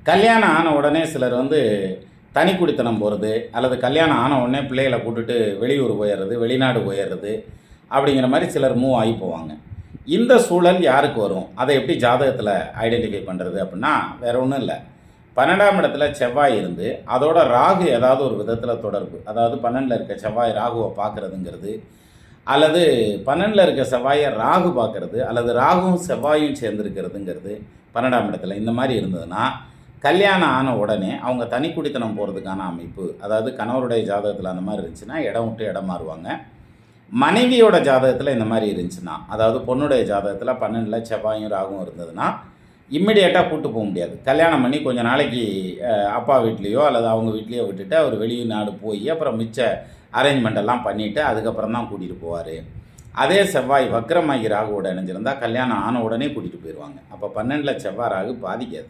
கல்யாணம் ஆன உடனே சிலர் தனி குடித்தனம் போகிறது, அல்லது கல்யாணம் ஆன உடனே பிள்ளைகளை கூட்டுட்டு வெளியூர் போயிடுறது, வெளிநாடு போயிடுறது அப்படிங்கிற மாதிரி சிலர் மூவ் ஆகி போவாங்க. இந்த சூழல் யாருக்கு வரும்? அதை எப்படி ஜாதகத்தில் ஐடென்டிஃபை பண்ணுறது அப்படின்னா, வேற ஒன்றும் இல்லை. 12ஆம் இடத்துல செவ்வாய் இருந்து அதோட ராகு ஏதாவது ஒரு விதத்தில் தொடர்பு, அதாவது 12ல் இருக்க செவ்வாய் ராகுவை பார்க்குறதுங்கிறது, அல்லது 12ல் இருக்க செவ்வாயை ராகு பார்க்கறது, அல்லது ராகுவும் செவ்வாயும் சேர்ந்துருக்கிறதுங்கிறது 12ஆம் இடத்துல இந்த மாதிரி இருந்ததுன்னா, கல்யாணம் ஆன உடனே அவங்க தனி குடித்தனம் போகிறதுக்கான அமைப்பு, அதாவது கணவருடைய ஜாதகத்தில் அந்த மாதிரி இருந்துச்சுன்னா இடம் விட்டு இடம் மாறுவாங்க. மனைவியோட ஜாதகத்தில் இந்த மாதிரி இருந்துச்சுன்னா, அதாவது பொண்ணுடைய ஜாதகத்தில் 12ல் செவ்வாயும் ராகுவும் இருந்ததுன்னா இம்மிடியேட்டாக கூட்டு போக முடியாது. கல்யாணம் பண்ணி கொஞ்சம் நாளைக்கு அப்பா வீட்லேயோ அல்லது அவங்க வீட்லேயோ விட்டுட்டு அவர் வெளிநாடு போய் அப்புறம் மிச்ச அரேஞ்ச்மெண்ட் எல்லாம் பண்ணிவிட்டு அதுக்கப்புறம் தான் கூட்டிகிட்டு போவார். அதே செவ்வாய் வக்ரமாகி ராகுவோட இணைஞ்சிருந்தால் கல்யாணம் ஆன உடனே கூட்டிகிட்டு போயிடுவாங்க. அப்போ 12ல் செவ்வாய் ராகு பாதிக்காது.